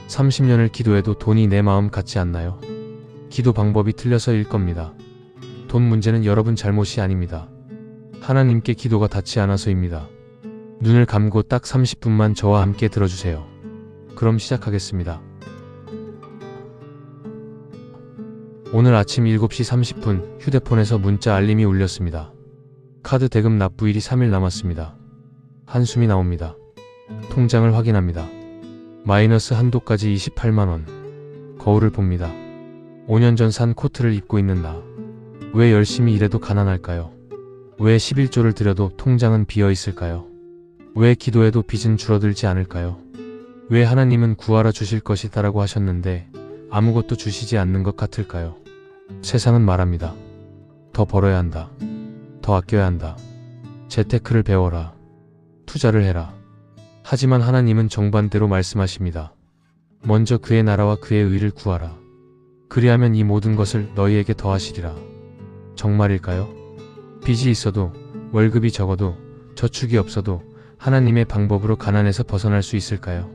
30년을 기도해도 돈이 내 마음 같지 않나요? 기도 방법이 틀려서일 겁니다. 돈 문제는 여러분 잘못이 아닙니다. 하나님께 기도가 닿지 않아서입니다. 눈을 감고 딱 30분만 저와 함께 들어주세요. 그럼 시작하겠습니다. 오늘 아침 7시 30분 휴대폰에서 문자 알림이 울렸습니다. 카드 대금 납부일이 3일 남았습니다. 한숨이 나옵니다. 통장을 확인합니다. 마이너스 한도까지 28만원. 거울을 봅니다. 5년 전 산 코트를 입고 있는 나. 왜 열심히 일해도 가난할까요? 왜 11조를 들여도 통장은 비어 있을까요? 왜 기도해도 빚은 줄어들지 않을까요? 왜 하나님은 구하라 주실 것이다라고 하셨는데 아무것도 주시지 않는 것 같을까요? 세상은 말합니다. 더 벌어야 한다. 더 아껴야 한다. 재테크를 배워라. 투자를 해라. 하지만 하나님은 정반대로 말씀하십니다. 먼저 그의 나라와 그의 의를 구하라. 그리하면 이 모든 것을 너희에게 더하시리라. 정말일까요? 빚이 있어도, 월급이 적어도, 저축이 없어도 하나님의 방법으로 가난에서 벗어날 수 있을까요?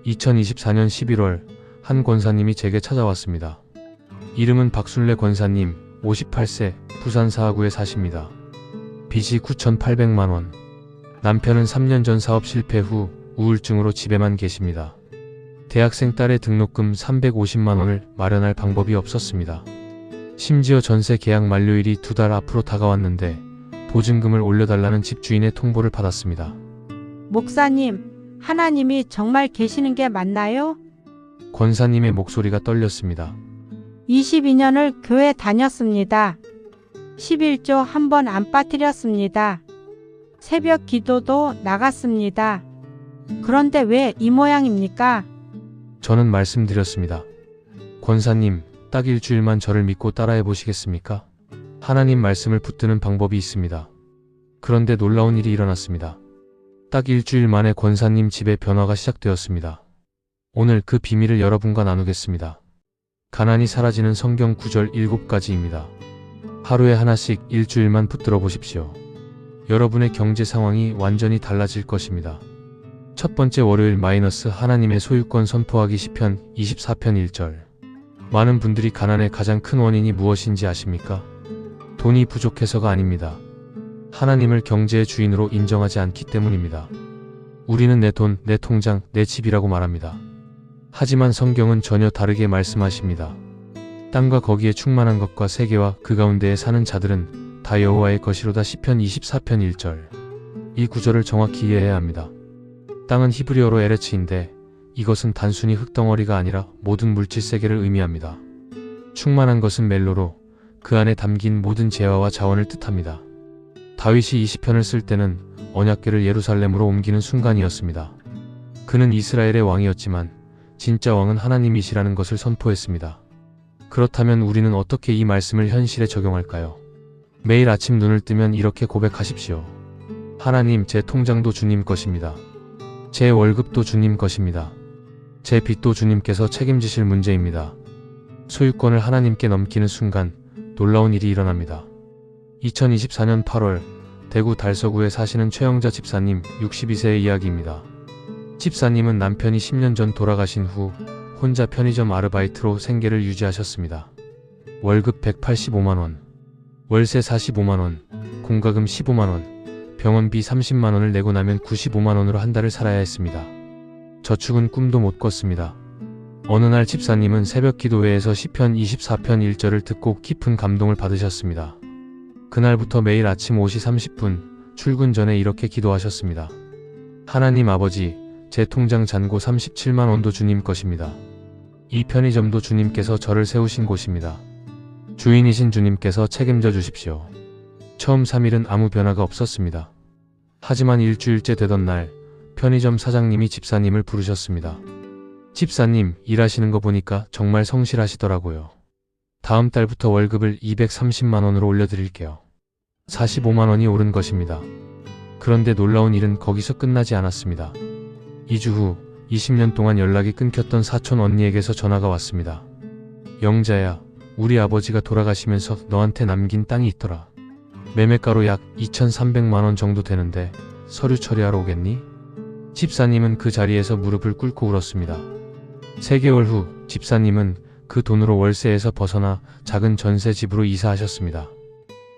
2024년 11월 한 권사님이 제게 찾아왔습니다. 이름은 박순례 권사님, 58세, 부산 사하구에 사십니다. 빚이 9,800만원. 남편은 3년 전 사업 실패 후 우울증으로 집에만 계십니다. 대학생 딸의 등록금 350만원을 마련할 방법이 없었습니다. 심지어 전세 계약 만료일이 2달 앞으로 다가왔는데 보증금을 올려달라는 집주인의 통보를 받았습니다. 목사님, 하나님이 정말 계시는 게 맞나요? 권사님의 목소리가 떨렸습니다. 22년을 교회 다녔습니다. 11조 한 번 안 빠뜨렸습니다. 새벽 기도도 나갔습니다. 그런데 왜 이 모양입니까? 저는 말씀드렸습니다. 권사님, 딱 일주일만 저를 믿고 따라해 보시겠습니까? 하나님 말씀을 붙드는 방법이 있습니다. 그런데 놀라운 일이 일어났습니다. 딱 일주일 만에 권사님 집에 변화가 시작되었습니다. 오늘 그 비밀을 여러분과 나누겠습니다. 가난이 사라지는 성경 구절 7가지입니다. 하루에 하나씩 일주일만 붙들어 보십시오. 여러분의 경제 상황이 완전히 달라질 것입니다. 첫 번째 월요일 마이너스 하나님의 소유권 선포하기 시편 24편 1절. 많은 분들이 가난의 가장 큰 원인이 무엇인지 아십니까? 돈이 부족해서가 아닙니다. 하나님을 경제의 주인으로 인정하지 않기 때문입니다. 우리는 내 돈, 내 통장, 내 집이라고 말합니다. 하지만 성경은 전혀 다르게 말씀하십니다. 땅과 거기에 충만한 것과 세계와 그 가운데에 사는 자들은 다 여호와의 것이로다. 시편 24편 1절. 이 구절을 정확히 이해해야 합니다. 땅은 히브리어로 에레츠인데 이것은 단순히 흙덩어리가 아니라 모든 물질 세계를 의미합니다. 충만한 것은 멜로로 그 안에 담긴 모든 재화와 자원을 뜻합니다. 다윗이 이 시편을 쓸 때는 언약궤를 예루살렘으로 옮기는 순간이었습니다. 그는 이스라엘의 왕이었지만 진짜 왕은 하나님이시라는 것을 선포했습니다. 그렇다면 우리는 어떻게 이 말씀을 현실에 적용할까요? 매일 아침 눈을 뜨면 이렇게 고백하십시오. 하나님, 제 통장도 주님 것입니다. 제 월급도 주님 것입니다. 제 빚도 주님께서 책임지실 문제입니다. 소유권을 하나님께 넘기는 순간 놀라운 일이 일어납니다. 2024년 8월 대구 달서구에 사시는 최영자 집사님 62세의 이야기입니다. 집사님은 남편이 10년 전 돌아가신 후 혼자 편의점 아르바이트로 생계를 유지하셨습니다. 월급 185만원, 월세 45만원, 공과금 15만원, 병원비 30만원을 내고 나면 95만원으로 한 달을 살아야 했습니다. 저축은 꿈도 못 꿨습니다. 어느 날 집사님은 새벽 기도회에서 시편 24편 1절을 듣고 깊은 감동을 받으셨습니다. 그날부터 매일 아침 5시 30분 출근 전에 이렇게 기도하셨습니다. 하나님 아버지, 제 통장 잔고 37만 원도 주님 것입니다. 이 편의점도 주님께서 저를 세우신 곳입니다. 주인이신 주님께서 책임져 주십시오. 처음 3일은 아무 변화가 없었습니다. 하지만 일주일째 되던 날 편의점 사장님이 집사님을 부르셨습니다. 집사님, 일하시는 거 보니까 정말 성실하시더라고요. 다음 달부터 월급을 230만 원으로 올려드릴게요. 45만 원이 오른 것입니다. 그런데 놀라운 일은 거기서 끝나지 않았습니다. 2주 후 20년 동안 연락이 끊겼던 사촌 언니에게서 전화가 왔습니다. 영자야, 우리 아버지가 돌아가시면서 너한테 남긴 땅이 있더라. 매매가로 약 2,300만 원 정도 되는데 서류 처리하러 오겠니? 집사님은 그 자리에서 무릎을 꿇고 울었습니다. 3개월 후 집사님은 그 돈으로 월세에서 벗어나 작은 전세 집으로 이사하셨습니다.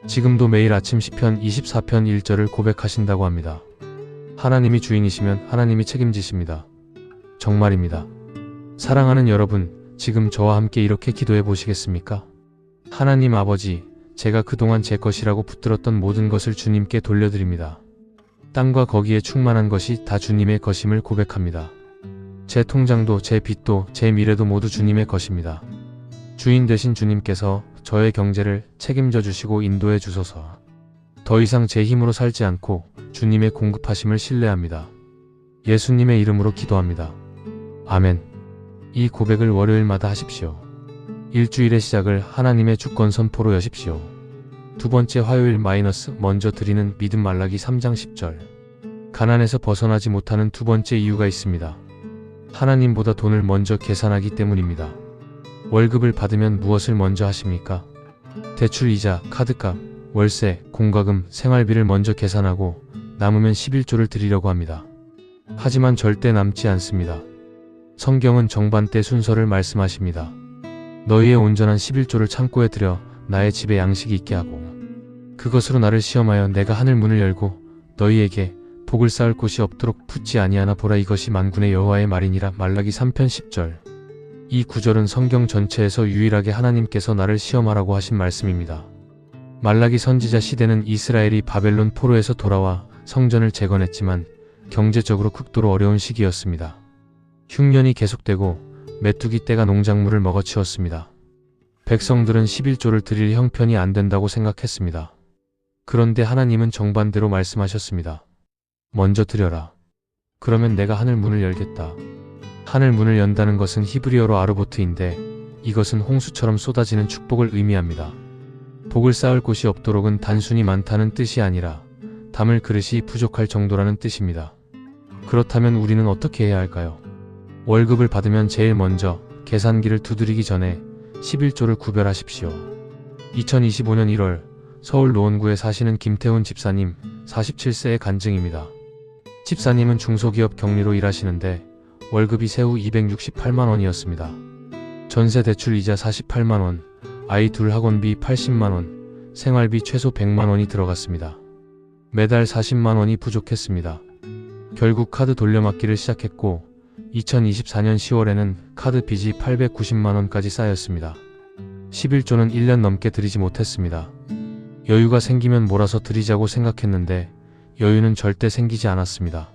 지금도 매일 아침 시편 24편 1절을 고백하신다고 합니다. 하나님이 주인이시면 하나님이 책임지십니다. 정말입니다. 사랑하는 여러분, 지금 저와 함께 이렇게 기도해 보시겠습니까? 하나님 아버지, 제가 그동안 제 것이라고 붙들었던 모든 것을 주님께 돌려드립니다. 땅과 거기에 충만한 것이 다 주님의 것임을 고백합니다. 제 통장도 제 빚도 제 미래도 모두 주님의 것입니다. 주인 되신 주님께서 저의 경제를 책임져 주시고 인도해 주소서. 더 이상 제 힘으로 살지 않고 주님의 공급하심을 신뢰합니다. 예수님의 이름으로 기도합니다. 아멘. 이 고백을 월요일마다 하십시오. 일주일의 시작을 하나님의 주권 선포로 여십시오. 두 번째 화요일 먼저 드리는 믿음 말라기 3장 10절. 가난에서 벗어나지 못하는 두 번째 이유가 있습니다. 하나님보다 돈을 먼저 계산하기 때문입니다. 월급을 받으면 무엇을 먼저 하십니까? 대출 이자, 카드값, 월세, 공과금, 생활비를 먼저 계산하고 남으면 11조를 드리려고 합니다. 하지만 절대 남지 않습니다. 성경은 정반대 순서를 말씀하십니다. 너희의 온전한 11조를 창고에 들여 나의 집에 양식이 있게 하고 그것으로 나를 시험하여 내가 하늘 문을 열고 너희에게 복을 쌓을 곳이 없도록 붙지 아니하나 보라. 이것이 만군의 여호와의 말이니라. 말라기 3편 10절. 이 구절은 성경 전체에서 유일하게 하나님께서 나를 시험하라고 하신 말씀입니다. 말라기 선지자 시대는 이스라엘이 바벨론 포로에서 돌아와 성전을 재건했지만 경제적으로 극도로 어려운 시기였습니다. 흉년이 계속되고 메뚜기 떼가 농작물을 먹어치웠습니다. 백성들은 11조를 드릴 형편이 안 된다고 생각했습니다. 그런데 하나님은 정반대로 말씀하셨습니다. 먼저 드려라. 그러면 내가 하늘 문을 열겠다. 하늘 문을 연다는 것은 히브리어로 아르보트인데 이것은 홍수처럼 쏟아지는 축복을 의미합니다. 복을 쌓을 곳이 없도록은 단순히 많다는 뜻이 아니라 담을 그릇이 부족할 정도라는 뜻입니다. 그렇다면 우리는 어떻게 해야 할까요? 월급을 받으면 제일 먼저 계산기를 두드리기 전에 11조를 구별하십시오. 2025년 1월 서울 노원구에 사시는 김태훈 집사님 47세의 간증입니다. 집사님은 중소기업 격리로 일하시는데 월급이 세후 268만 원이었습니다. 전세 대출 이자 48만 원, 아이 둘 학원비 80만 원, 생활비 최소 100만 원이 들어갔습니다. 매달 40만 원이 부족했습니다. 결국 카드 돌려막기를 시작했고 2024년 10월에는 카드 빚이 890만 원까지 쌓였습니다. 11조는 1년 넘게 드리지 못했습니다. 여유가 생기면 몰아서 드리자고 생각했는데 여유는 절대 생기지 않았습니다.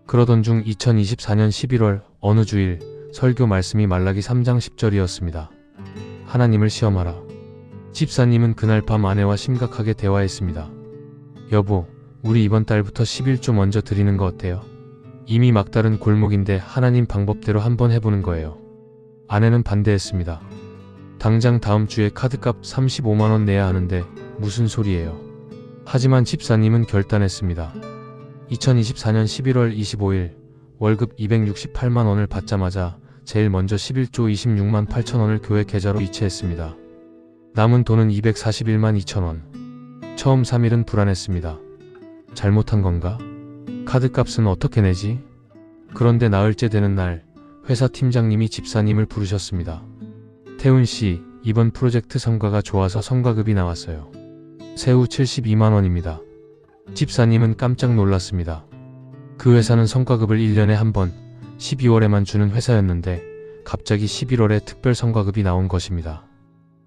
그러던 중 2024년 11월 어느 주일 설교 말씀이 말라기 3장 10절이었습니다. 하나님을 시험하라. 집사님은 그날 밤 아내와 심각하게 대화했습니다. 여보, 우리 이번 달부터 11조 먼저 드리는 거 어때요? 이미 막다른 골목인데 하나님 방법대로 한번 해보는 거예요. 아내는 반대했습니다. 당장 다음 주에 카드값 35만 원 내야 하는데 무슨 소리예요? 하지만 집사님은 결단했습니다. 2024년 11월 25일 월급 268만 원을 받자마자 제일 먼저 11조 26만 8천 원을 교회 계좌로 이체했습니다. 남은 돈은 241만 2천 원. 처음 3일은 불안했습니다. 잘못한 건가? 카드값은 어떻게 내지? 그런데 나흘째 되는 날 회사 팀장님이 집사님을 부르셨습니다. 태훈씨, 이번 프로젝트 성과가 좋아서 성과급이 나왔어요. 세후 72만 원입니다. 집사님은 깜짝 놀랐습니다. 그 회사는 성과급을 1년에 한 번 12월에만 주는 회사였는데 갑자기 11월에 특별 성과급이 나온 것입니다.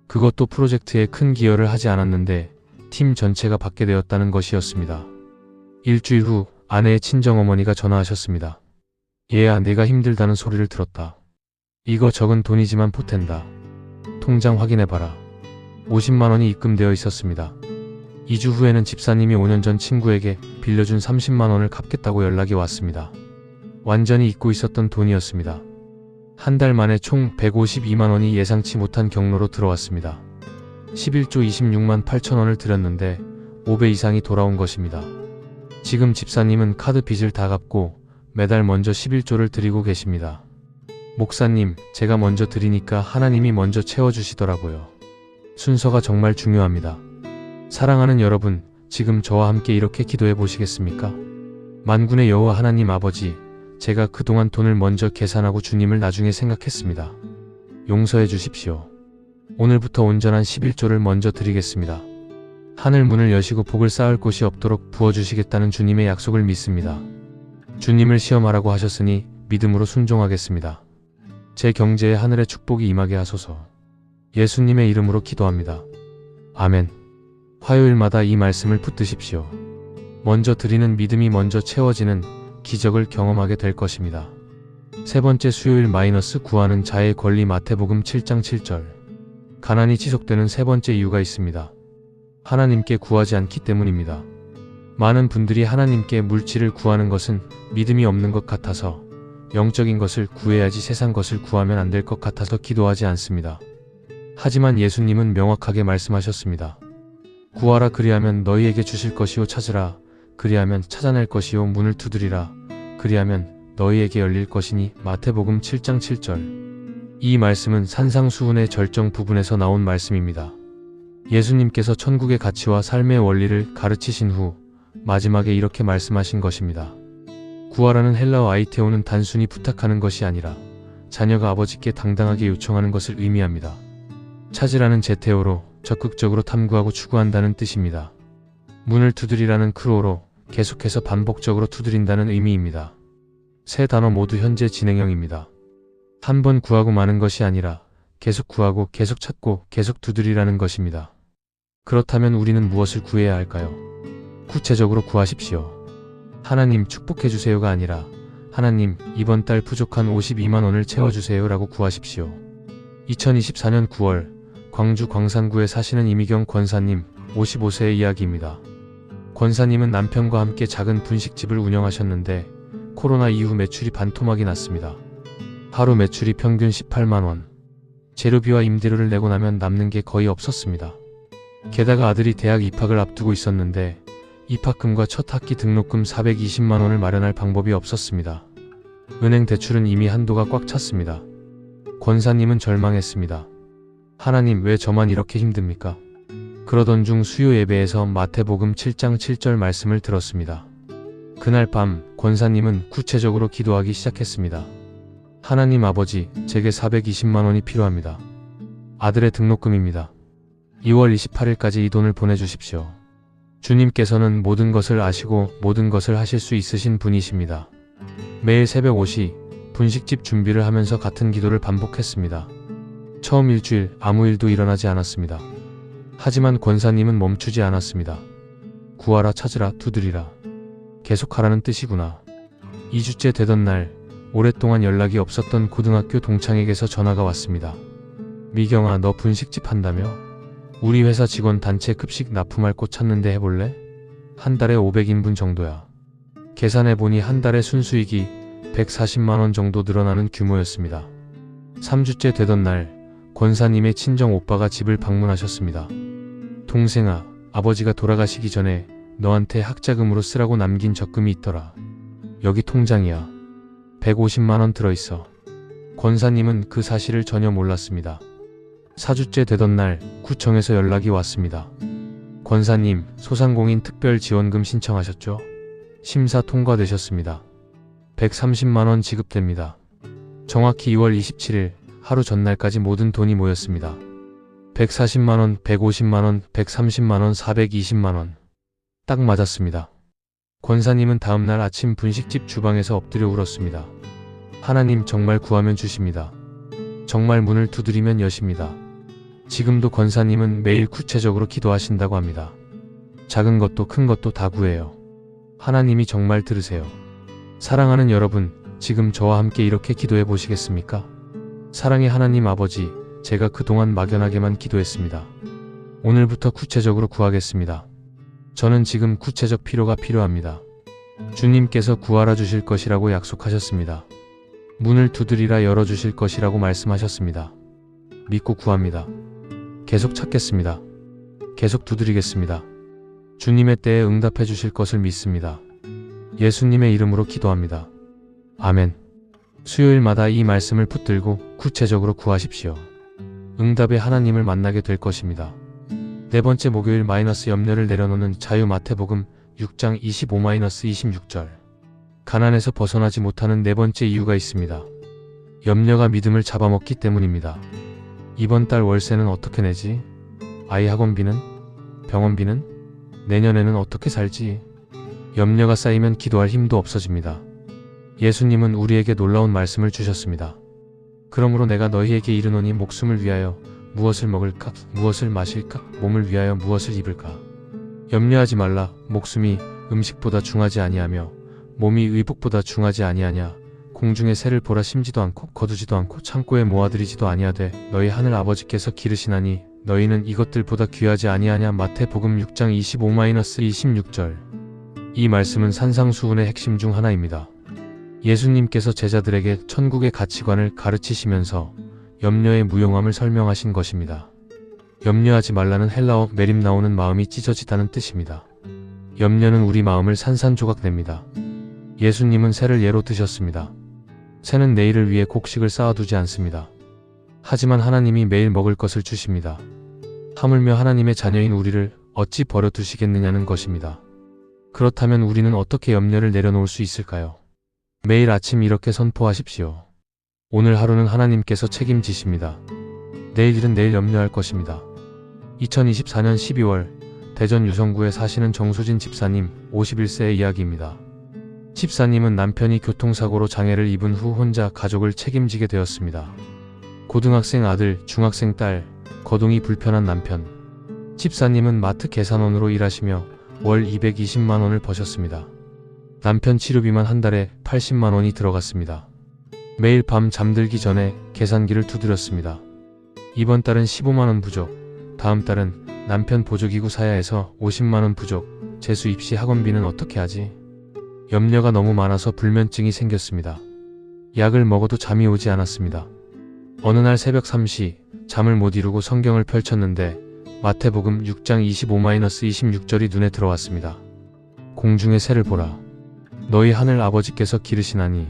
그것도 프로젝트에 큰 기여를 하지 않았는데 팀 전체가 받게 되었다는 것이었습니다. 일주일 후 아내의 친정어머니가 전화하셨습니다. 얘야, 내가 힘들다는 소리를 들었다. 이거 적은 돈이지만 보탠다. 통장 확인해봐라. 50만 원이 입금되어 있었습니다. 2주 후에는 집사님이 5년 전 친구에게 빌려준 30만 원을 갚겠다고 연락이 왔습니다. 완전히 잊고 있었던 돈이었습니다. 한 달 만에 총 152만 원이 예상치 못한 경로로 들어왔습니다. 11조 26만 8천 원을 드렸는데 5배 이상이 돌아온 것입니다. 지금 집사님은 카드 빚을 다 갚고 매달 먼저 11조를 드리고 계십니다. 목사님, 제가 먼저 드리니까 하나님이 먼저 채워주시더라고요. 순서가 정말 중요합니다. 사랑하는 여러분, 지금 저와 함께 이렇게 기도해 보시겠습니까? 만군의 여호와 하나님 아버지, 제가 그동안 돈을 먼저 계산하고 주님을 나중에 생각했습니다. 용서해 주십시오. 오늘부터 온전한 11조를 먼저 드리겠습니다. 하늘 문을 여시고 복을 쌓을 곳이 없도록 부어주시겠다는 주님의 약속을 믿습니다. 주님을 시험하라고 하셨으니 믿음으로 순종하겠습니다. 제 경제에 하늘의 축복이 임하게 하소서. 예수님의 이름으로 기도합니다. 아멘. 화요일마다 이 말씀을 붙드십시오. 먼저 드리는 믿음이 먼저 채워지는 기적을 경험하게 될 것입니다. 세 번째 수요일 마이너스 구하는 자의 권리 마태복음 7장 7절. 가난이 지속되는 세 번째 이유가 있습니다. 하나님께 구하지 않기 때문입니다. 많은 분들이 하나님께 물질을 구하는 것은 믿음이 없는 것 같아서, 영적인 것을 구해야지 세상 것을 구하면 안 될 것 같아서 기도하지 않습니다. 하지만 예수님은 명확하게 말씀하셨습니다. 구하라 그리하면 너희에게 주실 것이요, 찾으라 그리하면 찾아낼 것이요, 문을 두드리라 그리하면 너희에게 열릴 것이니. 마태복음 7장 7절. 이 말씀은 산상수훈의 절정 부분에서 나온 말씀입니다. 예수님께서 천국의 가치와 삶의 원리를 가르치신 후 마지막에 이렇게 말씀하신 것입니다. 구하라는 헬라어 아이테오는 단순히 부탁하는 것이 아니라 자녀가 아버지께 당당하게 요청하는 것을 의미합니다. 찾으라는 제테오로 적극적으로 탐구하고 추구한다는 뜻입니다. 문을 두드리라는 크로로 계속해서 반복적으로 두드린다는 의미입니다. 세 단어 모두 현재 진행형입니다. 한 번 구하고 마는 것이 아니라 계속 구하고 계속 찾고 계속 두드리라는 것입니다. 그렇다면 우리는 무엇을 구해야 할까요? 구체적으로 구하십시오. 하나님 축복해 주세요가 아니라 하나님 이번 달 부족한 52만 원을 채워주세요 라고 구하십시오. 2024년 9월 광주 광산구에 사시는 이미경 권사님 55세의 이야기입니다. 권사님은 남편과 함께 작은 분식집을 운영하셨는데 코로나 이후 매출이 반토막이 났습니다. 하루 매출이 평균 18만 원. 재료비와 임대료를 내고 나면 남는 게 거의 없었습니다. 게다가 아들이 대학 입학을 앞두고 있었는데 입학금과 첫 학기 등록금 420만 원을 마련할 방법이 없었습니다. 은행 대출은 이미 한도가 꽉 찼습니다. 권사님은 절망했습니다. 하나님 왜 저만 이렇게 힘듭니까? 그러던 중 수요 예배에서 마태복음 7장 7절 말씀을 들었습니다. 그날 밤 권사님은 구체적으로 기도하기 시작했습니다. 하나님 아버지, 제게 420만 원이 필요합니다. 아들의 등록금입니다. 2월 28일까지 이 돈을 보내주십시오. 주님께서는 모든 것을 아시고 모든 것을 하실 수 있으신 분이십니다. 매일 새벽 5시 분식집 준비를 하면서 같은 기도를 반복했습니다. 처음 일주일 아무 일도 일어나지 않았습니다. 하지만 권사님은 멈추지 않았습니다. 구하라 찾으라 두드리라. 계속하라는 뜻이구나. 2주째 되던 날 오랫동안 연락이 없었던 고등학교 동창에게서 전화가 왔습니다. 미경아 너 분식집 한다며? 우리 회사 직원 단체 급식 납품할 곳 찾는데 해볼래? 한 달에 500인분 정도야. 계산해보니 한 달에 순수익이 140만 원 정도 늘어나는 규모였습니다. 3주째 되던 날 권사님의 친정 오빠가 집을 방문하셨습니다. 동생아, 아버지가 돌아가시기 전에 너한테 학자금으로 쓰라고 남긴 적금이 있더라. 여기 통장이야. 150만 원 들어있어. 권사님은 그 사실을 전혀 몰랐습니다. 4주째 되던 날 구청에서 연락이 왔습니다. 권사님, 소상공인 특별지원금 신청하셨죠? 심사 통과되셨습니다. 130만 원 지급됩니다. 정확히 2월 27일 하루 전날까지 모든 돈이 모였습니다. 140만 원, 150만 원, 130만 원, 420만 원. 딱 맞았습니다. 권사님은 다음날 아침 분식집 주방에서 엎드려 울었습니다. 하나님 정말 구하면 주십니다. 정말 문을 두드리면 여십니다. 지금도 권사님은 매일 구체적으로 기도하신다고 합니다. 작은 것도 큰 것도 다 구해요. 하나님이 정말 들으세요. 사랑하는 여러분, 지금 저와 함께 이렇게 기도해 보시겠습니까? 사랑의 하나님 아버지, 제가 그동안 막연하게만 기도했습니다. 오늘부터 구체적으로 구하겠습니다. 저는 지금 구체적 필요가 필요합니다. 주님께서 구하라 주실 것이라고 약속하셨습니다. 문을 두드리라 열어주실 것이라고 말씀하셨습니다. 믿고 구합니다. 계속 찾겠습니다. 계속 두드리겠습니다. 주님의 때에 응답해 주실 것을 믿습니다. 예수님의 이름으로 기도합니다. 아멘. 수요일마다 이 말씀을 붙들고 구체적으로 구하십시오. 응답의 하나님을 만나게 될 것입니다. 네 번째 목요일 마이너스 염려를 내려놓는 자유 마태복음 6장 25-26절. 가난에서 벗어나지 못하는 네 번째 이유가 있습니다. 염려가 믿음을 잡아먹기 때문입니다. 이번 달 월세는 어떻게 내지? 아이 학원비는? 병원비는? 내년에는 어떻게 살지? 염려가 쌓이면 기도할 힘도 없어집니다. 예수님은 우리에게 놀라운 말씀을 주셨습니다. 그러므로 내가 너희에게 이르노니 목숨을 위하여 무엇을 먹을까? 무엇을 마실까? 몸을 위하여 무엇을 입을까? 염려하지 말라. 목숨이 음식보다 중하지 아니하며 몸이 의복보다 중하지 아니하냐. 공중의 새를 보라. 심지도 않고 거두지도 않고 창고에 모아들이지도 아니하되 너희 하늘 아버지께서 기르시나니 너희는 이것들보다 귀하지 아니하냐. 마태복음 6장 25-26절. 이 말씀은 산상수훈의 핵심 중 하나입니다. 예수님께서 제자들에게 천국의 가치관을 가르치시면서 염려의 무용함을 설명하신 것입니다. 염려하지 말라는 헬라어 메림 나오는 마음이 찢어지다는 뜻입니다. 염려는 우리 마음을 산산조각 냅니다. 예수님은 새를 예로 드셨습니다. 새는 내일을 위해 곡식을 쌓아두지 않습니다. 하지만 하나님이 매일 먹을 것을 주십니다. 하물며 하나님의 자녀인 우리를 어찌 버려두시겠느냐는 것입니다. 그렇다면 우리는 어떻게 염려를 내려놓을 수 있을까요? 매일 아침 이렇게 선포하십시오. 오늘 하루는 하나님께서 책임지십니다. 내일 일은 내일 염려할 것입니다. 2024년 12월 대전 유성구에 사시는 정수진 집사님 51세의 이야기입니다. 집사님은 남편이 교통사고로 장애를 입은 후 혼자 가족을 책임지게 되었습니다. 고등학생 아들, 중학생 딸, 거동이 불편한 남편. 집사님은 마트 계산원으로 일하시며 월 220만 원을 버셨습니다. 남편 치료비만 한 달에 80만 원이 들어갔습니다. 매일 밤 잠들기 전에 계산기를 두드렸습니다. 이번 달은 15만 원 부족, 다음 달은 남편 보조기구 사야 해서 50만 원 부족, 재수 입시 학원비는 어떻게 하지? 염려가 너무 많아서 불면증이 생겼습니다. 약을 먹어도 잠이 오지 않았습니다. 어느 날 새벽 3시 잠을 못 이루고 성경을 펼쳤는데 마태복음 6장 25-26절이 눈에 들어왔습니다. 공중의 새를 보라. 너희 하늘 아버지께서 기르시나니.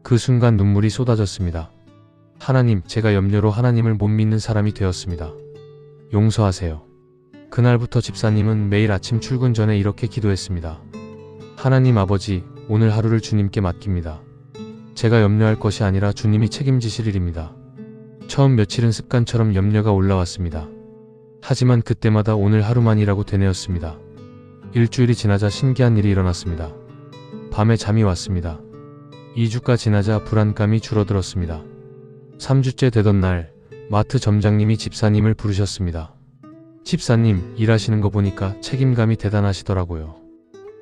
그 순간 눈물이 쏟아졌습니다. 하나님, 제가 염려로 하나님을 못 믿는 사람이 되었습니다. 용서하세요. 그날부터 집사님은 매일 아침 출근 전에 이렇게 기도했습니다. 하나님 아버지, 오늘 하루를 주님께 맡깁니다. 제가 염려할 것이 아니라 주님이 책임지실 일입니다. 처음 며칠은 습관처럼 염려가 올라왔습니다. 하지만 그때마다 오늘 하루만이라고 되뇌었습니다. 일주일이 지나자 신기한 일이 일어났습니다. 밤에 잠이 왔습니다. 2주가 지나자 불안감이 줄어들었습니다. 3주째 되던 날 마트 점장님이 집사님을 부르셨습니다. 집사님, 일하시는 거 보니까 책임감이 대단하시더라고요.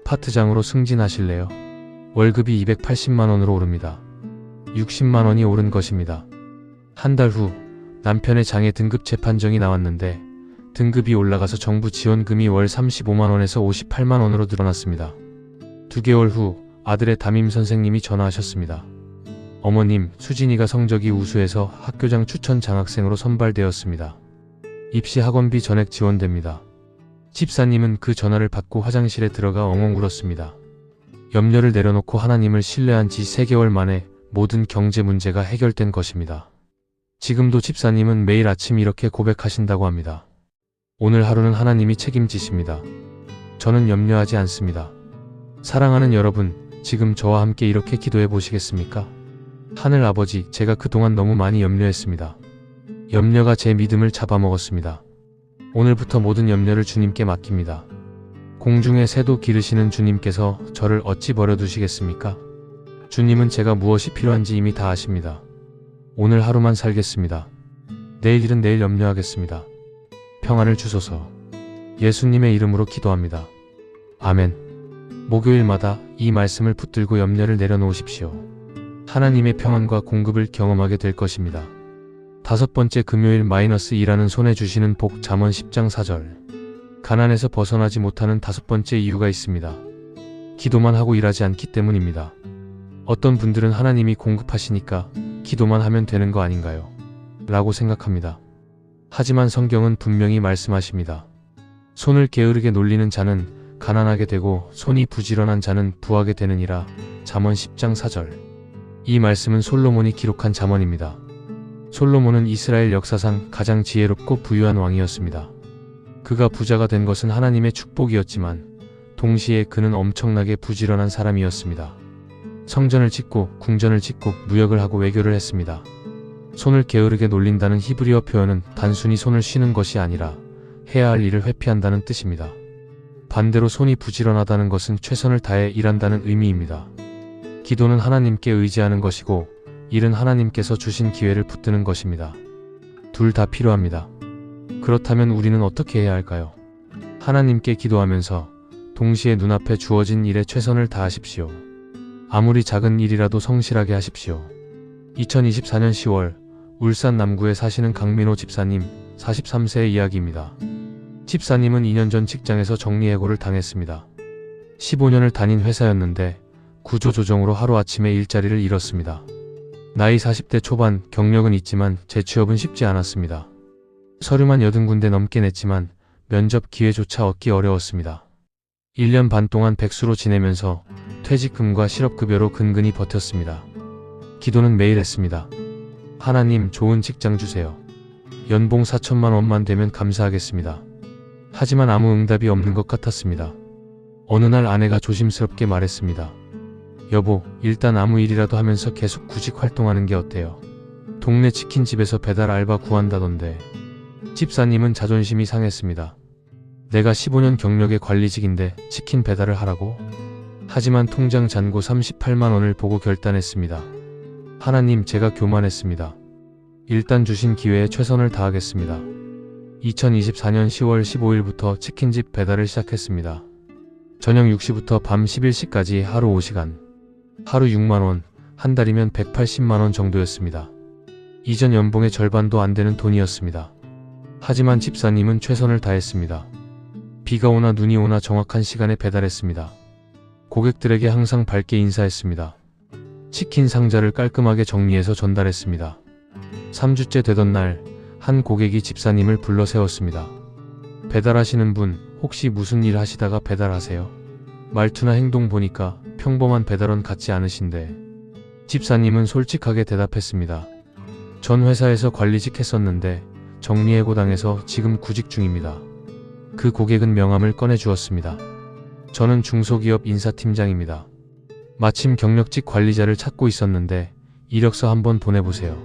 파트장으로 승진하실래요? 월급이 280만 원으로 오릅니다. 60만 원이 오른 것입니다. 한 달 후 남편의 장애 등급 재판정이 나왔는데 등급이 올라가서 정부 지원금이 월 35만 원에서 58만 원으로 늘어났습니다. 2개월 후 아들의 담임 선생님이 전화하셨습니다. 어머님, 수진이가 성적이 우수해서 학교장 추천 장학생으로 선발되었습니다. 입시 학원비 전액 지원됩니다. 집사님은 그 전화를 받고 화장실에 들어가 엉엉 울었습니다. 염려를 내려놓고 하나님을 신뢰한 지 3개월 만에 모든 경제 문제가 해결된 것입니다. 지금도 집사님은 매일 아침 이렇게 고백하신다고 합니다. 오늘 하루는 하나님이 책임지십니다. 저는 염려하지 않습니다. 사랑하는 여러분, 지금 저와 함께 이렇게 기도해 보시겠습니까? 하늘 아버지, 제가 그동안 너무 많이 염려했습니다. 염려가 제 믿음을 잡아먹었습니다. 오늘부터 모든 염려를 주님께 맡깁니다. 공중의 새도 기르시는 주님께서 저를 어찌 버려두시겠습니까? 주님은 제가 무엇이 필요한지 이미 다 아십니다. 오늘 하루만 살겠습니다. 내일 일은 내일 염려하겠습니다. 평안을 주소서. 예수님의 이름으로 기도합니다. 아멘. 목요일마다 이 말씀을 붙들고 염려를 내려놓으십시오. 하나님의 평안과 공급을 경험하게 될 것입니다. 5번째 금요일 -2라는 손에 주시는 복. 잠언 10장 4절. 가난에서 벗어나지 못하는 5번째 이유가 있습니다. 기도만 하고 일하지 않기 때문입니다. 어떤 분들은 하나님이 공급하시니까 기도만 하면 되는 거 아닌가요? 라고 생각합니다. 하지만 성경은 분명히 말씀하십니다. 손을 게으르게 놀리는 자는 가난하게 되고 손이 부지런한 자는 부하게 되느니라. 잠언 10장 4절. 이 말씀은 솔로몬이 기록한 잠언입니다. 솔로몬은 이스라엘 역사상 가장 지혜롭고 부유한 왕이었습니다. 그가 부자가 된 것은 하나님의 축복이었지만 동시에 그는 엄청나게 부지런한 사람이었습니다. 성전을 짓고 궁전을 짓고 무역을 하고 외교를 했습니다. 손을 게으르게 놀린다는 히브리어 표현은 단순히 손을 쉬는 것이 아니라 해야 할 일을 회피한다는 뜻입니다. 반대로 손이 부지런하다는 것은 최선을 다해 일한다는 의미입니다. 기도는 하나님께 의지하는 것이고 일은 하나님께서 주신 기회를 붙드는 것입니다. 둘 다 필요합니다. 그렇다면 우리는 어떻게 해야 할까요? 하나님께 기도하면서 동시에 눈앞에 주어진 일에 최선을 다하십시오. 아무리 작은 일이라도 성실하게 하십시오. 2024년 10월 울산 남구에 사시는 강민호 집사님 43세의 이야기입니다. 집사님은 2년 전 직장에서 정리해고를 당했습니다. 15년을 다닌 회사였는데 구조조정으로 하루아침에 일자리를 잃었습니다. 나이 40대 초반, 경력은 있지만 재취업은 쉽지 않았습니다. 서류만 80군데 넘게 냈지만 면접 기회조차 얻기 어려웠습니다. 1년 반 동안 백수로 지내면서 퇴직금과 실업급여로 근근히 버텼습니다. 기도는 매일 했습니다. 하나님, 좋은 직장 주세요. 연봉 4천만 원만 되면 감사하겠습니다. 하지만 아무 응답이 없는 것 같았습니다. 어느 날 아내가 조심스럽게 말했습니다. 여보, 일단 아무 일이라도 하면서 계속 구직 활동하는 게 어때요? 동네 치킨집에서 배달 알바 구한다던데. 집사님은 자존심이 상했습니다. 내가 15년 경력의 관리직인데 치킨 배달을 하라고? 하지만 통장 잔고 38만 원을 보고 결단했습니다. 하나님, 제가 교만했습니다. 일단 주신 기회에 최선을 다하겠습니다. 2024년 10월 15일부터 치킨집 배달을 시작했습니다. 저녁 6시부터 밤 11시까지 하루 5시간. 하루 6만원, 한 달이면 180만원 정도였습니다. 이전 연봉의 절반도 안 되는 돈이었습니다. 하지만 집사님은 최선을 다했습니다. 비가 오나 눈이 오나 정확한 시간에 배달했습니다. 고객들에게 항상 밝게 인사했습니다. 치킨 상자를 깔끔하게 정리해서 전달했습니다. 3주째 되던 날, 한 고객이 집사님을 불러 세웠습니다. 배달하시는 분, 혹시 무슨 일 하시다가 배달하세요? 말투나 행동 보니까 평범한 배달원 같지 않으신데. 집사님은 솔직하게 대답했습니다. 전 회사에서 관리직 했었는데 정리해고 당해서 지금 구직 중입니다. 그 고객은 명함을 꺼내 주었습니다. 저는 중소기업 인사팀장입니다. 마침 경력직 관리자를 찾고 있었는데 이력서 한번 보내보세요.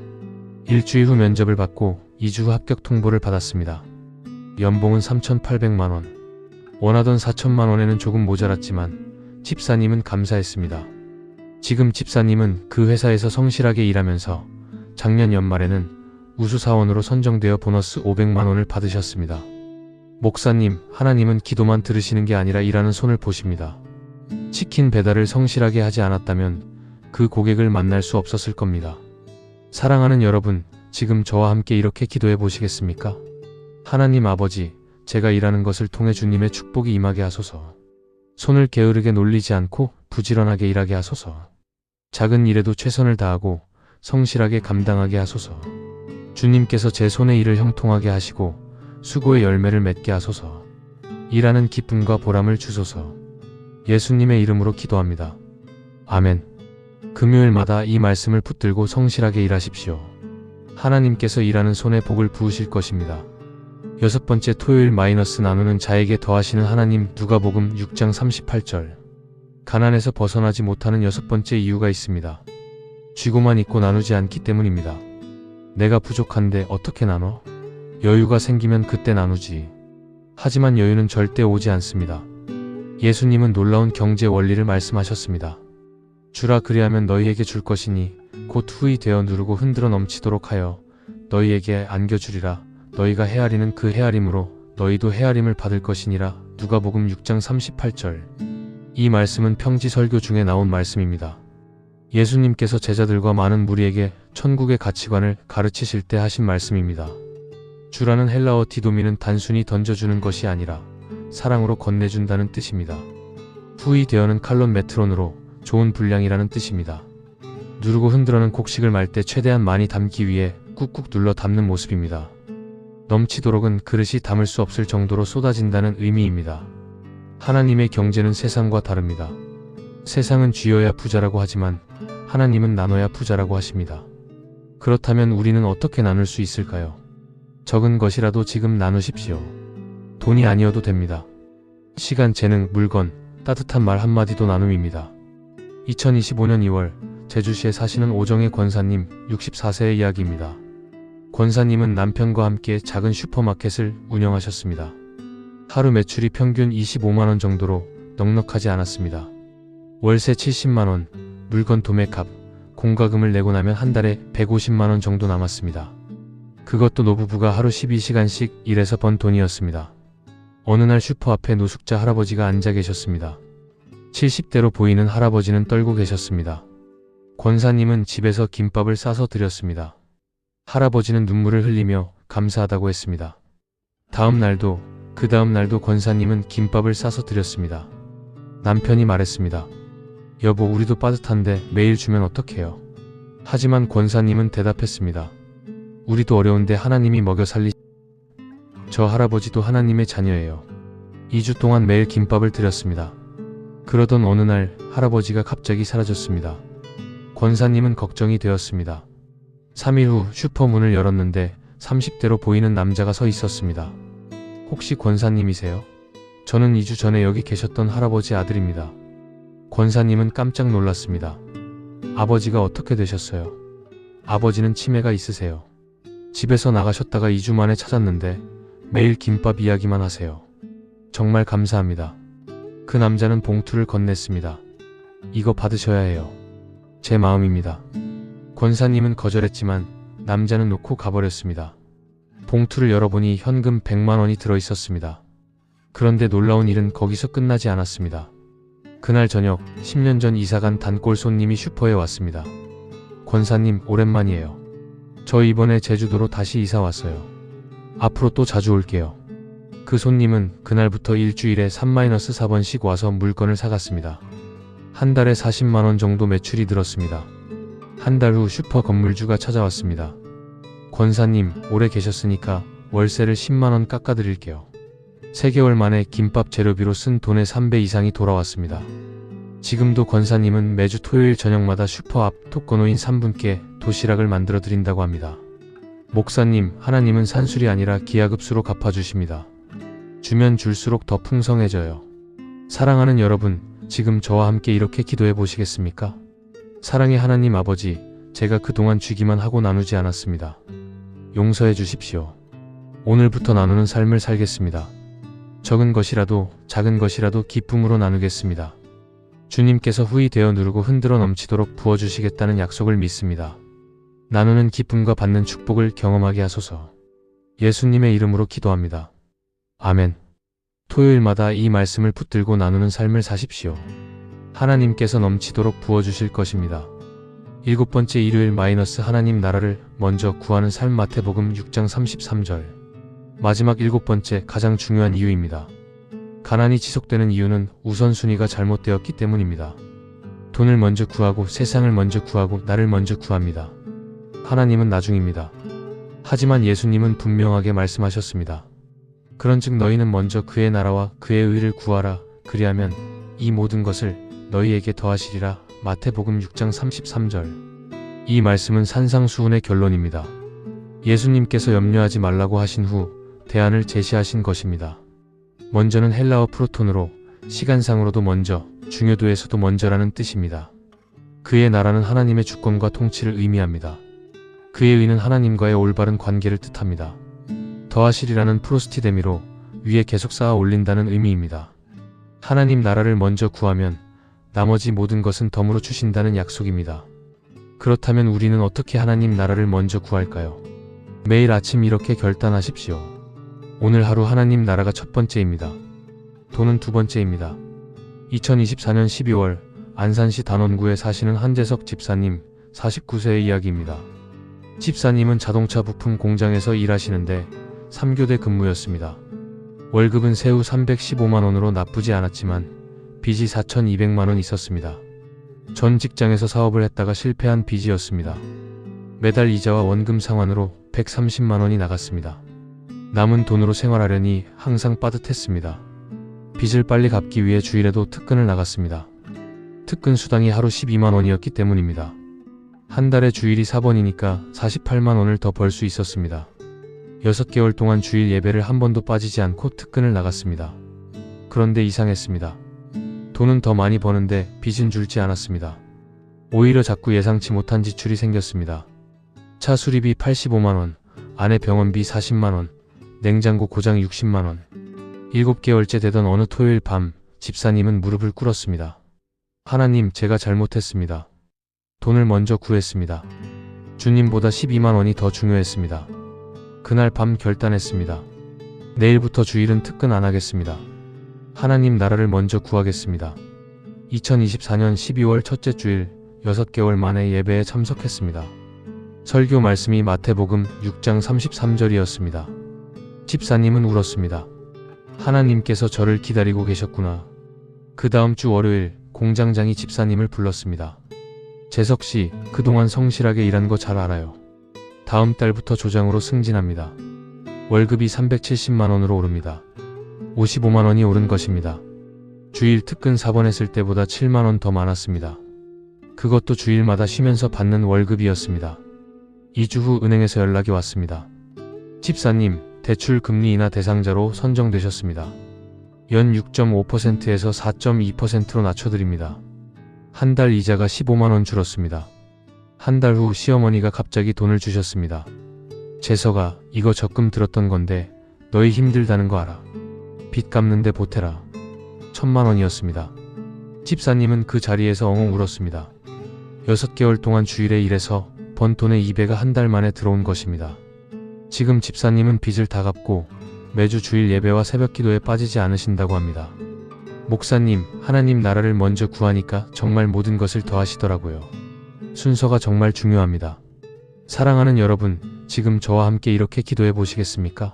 일주일 후 면접을 받고 2주 후 합격 통보를 받았습니다. 연봉은 3,800만 원. 원하던 4천만 원에는 조금 모자랐지만 집사님은 감사했습니다. 지금 집사님은 그 회사에서 성실하게 일하면서 작년 연말에는 우수사원으로 선정되어 보너스 500만 원을 받으셨습니다. 목사님, 하나님은 기도만 들으시는 게 아니라 일하는 손을 보십니다. 치킨 배달을 성실하게 하지 않았다면 그 고객을 만날 수 없었을 겁니다. 사랑하는 여러분, 지금 저와 함께 이렇게 기도해 보시겠습니까? 하나님 아버지, 제가 일하는 것을 통해 주님의 축복이 임하게 하소서. 손을 게으르게 놀리지 않고 부지런하게 일하게 하소서. 작은 일에도 최선을 다하고 성실하게 감당하게 하소서. 주님께서 제 손의 일을 형통하게 하시고 수고의 열매를 맺게 하소서. 일하는 기쁨과 보람을 주소서. 예수님의 이름으로 기도합니다. 아멘. 금요일마다 이 말씀을 붙들고 성실하게 일하십시오. 하나님께서 일하는 손에 복을 부으실 것입니다. 6번째 토요일 마이너스 나누는 자에게 더하시는 하나님. 누가복음 6장 38절. 가난에서 벗어나지 못하는 6번째 이유가 있습니다. 쥐고만 있고 나누지 않기 때문입니다. 내가 부족한데 어떻게 나눠? 여유가 생기면 그때 나누지. 하지만 여유는 절대 오지 않습니다. 예수님은 놀라운 경제 원리를 말씀하셨습니다. 주라, 그리하면 너희에게 줄 것이니 곧 후히 되어 누르고 흔들어 넘치도록 하여 너희에게 안겨주리라. 너희가 헤아리는 그 헤아림으로 너희도 헤아림을 받을 것이니라. 누가복음 6장 38절. 이 말씀은 평지 설교 중에 나온 말씀입니다. 예수님께서 제자들과 많은 무리에게 천국의 가치관을 가르치실 때 하신 말씀입니다. 주라는 헬라어 디도미는 단순히 던져주는 것이 아니라 사랑으로 건네준다는 뜻입니다. 후이 되어는 칼론 메트론으로 좋은 분량이라는 뜻입니다. 누르고 흔들어는 곡식을 말 때 최대한 많이 담기 위해 꾹꾹 눌러 담는 모습입니다. 넘치도록은 그릇이 담을 수 없을 정도로 쏟아진다는 의미입니다. 하나님의 경제는 세상과 다릅니다. 세상은 쥐어야 부자라고 하지만 하나님은 나눠야 부자라고 하십니다. 그렇다면 우리는 어떻게 나눌 수 있을까요? 적은 것이라도 지금 나누십시오. 돈이 아니어도 됩니다. 시간, 재능, 물건, 따뜻한 말 한마디도 나눔입니다. 2025년 2월 제주시에 사시는 오정혜 권사님 64세의 이야기입니다. 권사님은 남편과 함께 작은 슈퍼마켓을 운영하셨습니다. 하루 매출이 평균 25만원 정도로 넉넉하지 않았습니다. 월세 70만원, 물건 도매값, 공과금을 내고 나면 한 달에 150만원 정도 남았습니다. 그것도 노부부가 하루 12시간씩 일해서 번 돈이었습니다. 어느 날 슈퍼 앞에 노숙자 할아버지가 앉아 계셨습니다. 70대로 보이는 할아버지는 떨고 계셨습니다. 권사님은 집에서 김밥을 싸서 드렸습니다. 할아버지는 눈물을 흘리며 감사하다고 했습니다. 다음 날도 그 다음 날도 권사님은 김밥을 싸서 드렸습니다. 남편이 말했습니다. 여보, 우리도 빠듯한데 매일 주면 어떡해요? 하지만 권사님은 대답했습니다. 우리도 어려운데 하나님이 먹여 저 할아버지도 하나님의 자녀예요. 2주 동안 매일 김밥을 드렸습니다. 그러던 어느 날 할아버지가 갑자기 사라졌습니다. 권사님은 걱정이 되었습니다. 3일 후 슈퍼 문을 열었는데 30대로 보이는 남자가 서 있었습니다. 혹시 권사님이세요? 저는 2주 전에 여기 계셨던 할아버지 아들입니다. 권사님은 깜짝 놀랐습니다. 아버지가 어떻게 되셨어요? 아버지는 치매가 있으세요. 집에서 나가셨다가 2주 만에 찾았는데 매일 김밥 이야기만 하세요. 정말 감사합니다. 그 남자는 봉투를 건넸습니다. 이거 받으셔야 해요. 제 마음입니다. 권사님은 거절했지만 남자는 놓고 가버렸습니다. 봉투를 열어보니 현금 100만원이 들어있었습니다. 그런데 놀라운 일은 거기서 끝나지 않았습니다. 그날 저녁 10년 전 이사간 단골 손님이 슈퍼에 왔습니다. 권사님, 오랜만이에요. 저 이번에 제주도로 다시 이사 왔어요. 앞으로 또 자주 올게요. 그 손님은 그날부터 일주일에 3-4번씩 와서 물건을 사갔습니다. 한 달에 40만원 정도 매출이 늘었습니다. 한 달 후 슈퍼 건물주가 찾아왔습니다. 권사님, 오래 계셨으니까 월세를 10만원 깎아드릴게요. 3개월 만에 김밥 재료비로 쓴 돈의 3배 이상이 돌아왔습니다. 지금도 권사님은 매주 토요일 저녁마다 슈퍼 앞 독거노인 3분께 도시락을 만들어 드린다고 합니다. 목사님, 하나님은 산술이 아니라 기하급수로 갚아주십니다. 주면 줄수록 더 풍성해져요. 사랑하는 여러분, 지금 저와 함께 이렇게 기도해 보시겠습니까? 사랑의 하나님 아버지, 제가 그동안 주기만 하고 나누지 않았습니다. 용서해 주십시오. 오늘부터 나누는 삶을 살겠습니다. 적은 것이라도 작은 것이라도 기쁨으로 나누겠습니다. 주님께서 후히 되어 누르고 흔들어 넘치도록 부어주시겠다는 약속을 믿습니다. 나누는 기쁨과 받는 축복을 경험하게 하소서. 예수님의 이름으로 기도합니다. 아멘. 토요일마다 이 말씀을 붙들고 나누는 삶을 사십시오. 하나님께서 넘치도록 부어주실 것입니다. 7번째 일요일 하나님 나라를 먼저 구하는 삶 마태복음 6장 33절. 마지막 7번째 가장 중요한 이유입니다. 가난이 지속되는 이유는 우선순위가 잘못되었기 때문입니다. 돈을 먼저 구하고 세상을 먼저 구하고 나를 먼저 구합니다. 하나님은 나중입니다. 하지만 예수님은 분명하게 말씀하셨습니다. 그런즉 너희는 먼저 그의 나라와 그의 의를 구하라. 그리하면 이 모든 것을 너희에게 더하시리라. 마태복음 6장 33절. 이 말씀은 산상수훈의 결론입니다. 예수님께서 염려하지 말라고 하신 후 대안을 제시하신 것입니다. 먼저는 헬라어 프로톤으로 시간상으로도 먼저, 중요도에서도 먼저라는 뜻입니다. 그의 나라는 하나님의 주권과 통치를 의미합니다. 그의 의는 하나님과의 올바른 관계를 뜻합니다. 더하시리라는 프로스티데미로 위에 계속 쌓아 올린다는 의미입니다. 하나님 나라를 먼저 구하면 나머지 모든 것은 덤으로 주신다는 약속입니다. 그렇다면 우리는 어떻게 하나님 나라를 먼저 구할까요? 매일 아침 이렇게 결단하십시오. 오늘 하루 하나님 나라가 첫 번째입니다. 돈은 두 번째입니다. 2024년 12월 안산시 단원구에 사시는 한재석 집사님 49세의 이야기입니다. 집사님은 자동차 부품 공장에서 일하시는데 3교대 근무였습니다. 월급은 세후 315만원으로 나쁘지 않았지만 빚이 4,200만원 있었습니다. 전 직장에서 사업을 했다가 실패한 빚이었습니다. 매달 이자와 원금 상환으로 130만원이 나갔습니다. 남은 돈으로 생활하려니 항상 빠듯했습니다. 빚을 빨리 갚기 위해 주일에도 특근을 나갔습니다. 특근 수당이 하루 12만원이었기 때문입니다. 한 달에 주일이 4번이니까 48만원을 더 벌 수 있었습니다. 6개월 동안 주일 예배를 한 번도 빠지지 않고 특근을 나갔습니다. 그런데 이상했습니다. 돈은 더 많이 버는데 빚은 줄지 않았습니다. 오히려 자꾸 예상치 못한 지출이 생겼습니다. 차 수리비 85만원, 아내 병원비 40만원, 냉장고 고장 60만원. 7개월째 되던 어느 토요일 밤 집사님은 무릎을 꿇었습니다. 하나님, 제가 잘못했습니다. 돈을 먼저 구했습니다. 주님보다 12만원이 더 중요했습니다. 그날 밤 결단했습니다. 내일부터 주일은 특근 안 하겠습니다. 하나님 나라를 먼저 구하겠습니다. 2024년 12월 첫째 주일 6개월 만에 예배에 참석했습니다. 설교 말씀이 마태복음 6장 33절이었습니다. 집사님은 울었습니다. 하나님께서 저를 기다리고 계셨구나. 그 다음 주 월요일 공장장이 집사님을 불렀습니다. 재석씨, 그동안 성실하게 일한 거 잘 알아요. 다음 달부터 조장으로 승진합니다. 월급이 370만원으로 오릅니다. 55만원이 오른 것입니다. 주일 특근 4번 했을 때보다 7만원 더 많았습니다. 그것도 주일마다 쉬면서 받는 월급이었습니다. 2주 후 은행에서 연락이 왔습니다. 집사님, 대출 금리 인하 대상자로 선정되셨습니다. 연 6.5%에서 4.2%로 낮춰드립니다. 한 달 이자가 15만원 줄었습니다. 한 달 후 시어머니가 갑자기 돈을 주셨습니다. 재석아, 이거 적금 들었던 건데 너희 힘들다는 거 알아. 빚 갚는데 보태라. 1000만원이었습니다. 집사님은 그 자리에서 엉엉 울었습니다. 6개월 동안 주일에 일해서 번 돈의 2배가 한 달 만에 들어온 것입니다. 지금 집사님은 빚을 다 갚고 매주 주일 예배와 새벽 기도에 빠지지 않으신다고 합니다. 목사님, 하나님 나라를 먼저 구하니까 정말 모든 것을 더하시더라고요. 순서가 정말 중요합니다. 사랑하는 여러분, 지금 저와 함께 이렇게 기도해 보시겠습니까?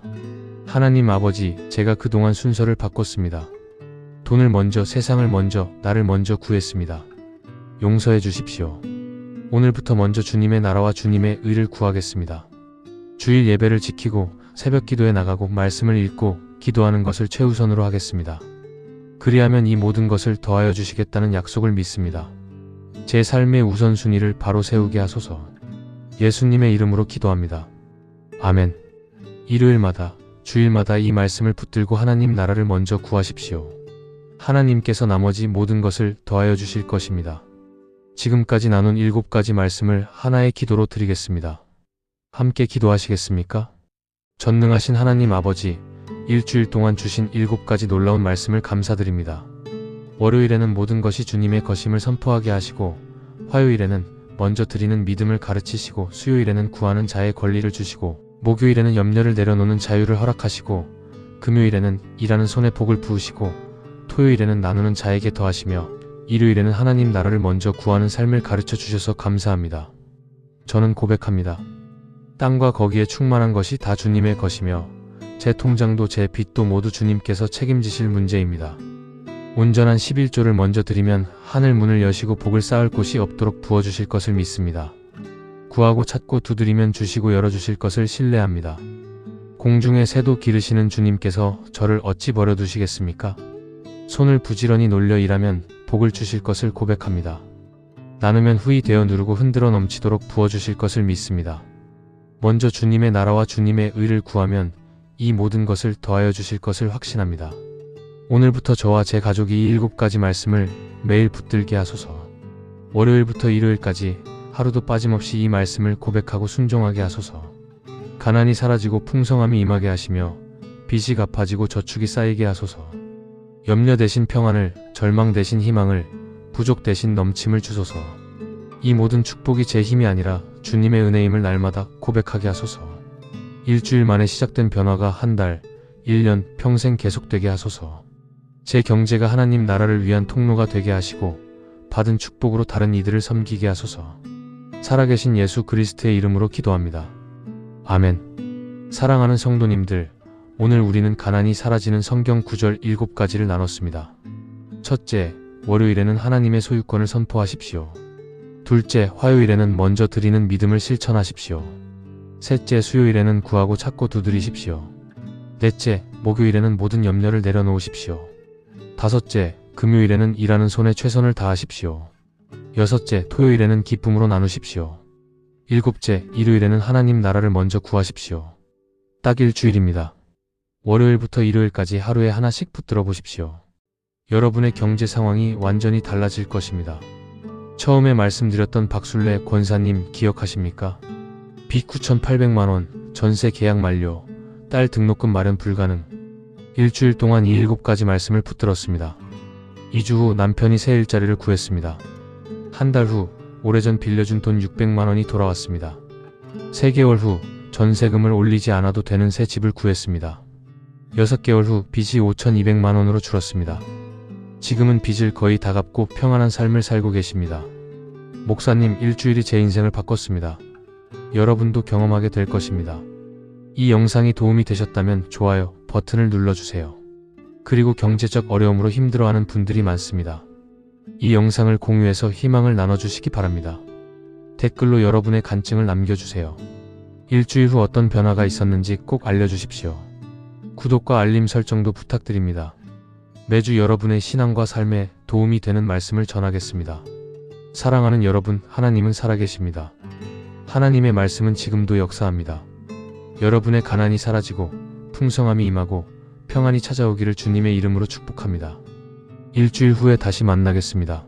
하나님 아버지, 제가 그동안 순서를 바꿨습니다. 돈을 먼저, 세상을 먼저, 나를 먼저 구했습니다. 용서해 주십시오. 오늘부터 먼저 주님의 나라와 주님의 의를 구하겠습니다. 주일 예배를 지키고 새벽 기도에 나가고 말씀을 읽고 기도하는 것을 최우선으로 하겠습니다. 그리하면 이 모든 것을 더하여 주시겠다는 약속을 믿습니다. 제 삶의 우선순위를 바로 세우게 하소서. 예수님의 이름으로 기도합니다. 아멘. 일요일마다, 주일마다 이 말씀을 붙들고 하나님 나라를 먼저 구하십시오. 하나님께서 나머지 모든 것을 더하여 주실 것입니다. 지금까지 나눈 7가지 말씀을 하나의 기도로 드리겠습니다. 함께 기도하시겠습니까? 전능하신 하나님 아버지, 일주일 동안 주신 7가지 놀라운 말씀을 감사드립니다. 월요일에는 모든 것이 주님의 것임을 선포하게 하시고, 화요일에는 먼저 드리는 믿음을 가르치시고, 수요일에는 구하는 자의 권리를 주시고, 목요일에는 염려를 내려놓는 자유를 허락하시고, 금요일에는 일하는 손에 복을 부으시고, 토요일에는 나누는 자에게 더하시며, 일요일에는 하나님 나라를 먼저 구하는 삶을 가르쳐 주셔서 감사합니다. 저는 고백합니다. 땅과 거기에 충만한 것이 다 주님의 것이며 제 통장도 제 빚도 모두 주님께서 책임지실 문제입니다. 온전한 11조를 먼저 드리면 하늘 문을 여시고 복을 쌓을 곳이 없도록 부어주실 것을 믿습니다. 구하고 찾고 두드리면 주시고 열어주실 것을 신뢰합니다. 공중의 새도 기르시는 주님께서 저를 어찌 버려두시겠습니까? 손을 부지런히 놀려 일하면 복을 주실 것을 고백합니다. 나누면 후히 되어 누르고 흔들어 넘치도록 부어주실 것을 믿습니다. 먼저 주님의 나라와 주님의 의를 구하면 이 모든 것을 더하여 주실 것을 확신합니다. 오늘부터 저와 제 가족이 이 7가지 말씀을 매일 붙들게 하소서. 월요일부터 일요일까지 하루도 빠짐없이 이 말씀을 고백하고 순종하게 하소서. 가난이 사라지고 풍성함이 임하게 하시며 빚이 갚아지고 저축이 쌓이게 하소서. 염려 대신 평안을, 절망 대신 희망을, 부족 대신 넘침을 주소서. 이 모든 축복이 제 힘이 아니라 주님의 은혜임을 날마다 고백하게 하소서. 일주일 만에 시작된 변화가 한 달, 1년, 평생 계속되게 하소서. 제 경제가 하나님 나라를 위한 통로가 되게 하시고 받은 축복으로 다른 이들을 섬기게 하소서. 살아계신 예수 그리스도의 이름으로 기도합니다. 아멘. 사랑하는 성도님들, 오늘 우리는 가난이 사라지는 성경 구절 7가지를 나눴습니다. 첫째, 월요일에는 하나님의 소유권을 선포하십시오. 둘째, 화요일에는 먼저 드리는 믿음을 실천하십시오. 셋째, 수요일에는 구하고 찾고 두드리십시오. 넷째, 목요일에는 모든 염려를 내려놓으십시오. 다섯째, 금요일에는 일하는 손에 최선을 다하십시오. 여섯째, 토요일에는 기쁨으로 나누십시오. 일곱째, 일요일에는 하나님 나라를 먼저 구하십시오. 딱 일주일입니다. 월요일부터 일요일까지 하루에 하나씩 붙들어 보십시오. 여러분의 경제 상황이 완전히 달라질 것입니다. 처음에 말씀드렸던 박술래 권사님 기억하십니까? 빚 9,800만원, 전세 계약 만료, 딸 등록금 마련 불가능. 일주일 동안 이 7가지 말씀을 붙들었습니다. 2주 후 남편이 새 일자리를 구했습니다. 한 달 후 오래전 빌려준 돈 600만원이 돌아왔습니다. 3개월 후 전세금을 올리지 않아도 되는 새 집을 구했습니다. 6개월 후 빚이 5,200만원으로 줄었습니다. 지금은 빚을 거의 다 갚고 평안한 삶을 살고 계십니다. 목사님, 일주일이 제 인생을 바꿨습니다. 여러분도 경험하게 될 것입니다. 이 영상이 도움이 되셨다면 좋아요 버튼을 눌러주세요. 그리고 경제적 어려움으로 힘들어하는 분들이 많습니다. 이 영상을 공유해서 희망을 나눠주시기 바랍니다. 댓글로 여러분의 간증을 남겨주세요. 일주일 후 어떤 변화가 있었는지 꼭 알려주십시오. 구독과 알림 설정도 부탁드립니다. 매주 여러분의 신앙과 삶에 도움이 되는 말씀을 전하겠습니다. 사랑하는 여러분, 하나님은 살아계십니다. 하나님의 말씀은 지금도 역사합니다. 여러분의 가난이 사라지고 풍성함이 임하고 평안이 찾아오기를 주님의 이름으로 축복합니다. 일주일 후에 다시 만나겠습니다.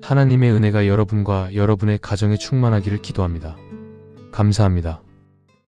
하나님의 은혜가 여러분과 여러분의 가정에 충만하기를 기도합니다. 감사합니다.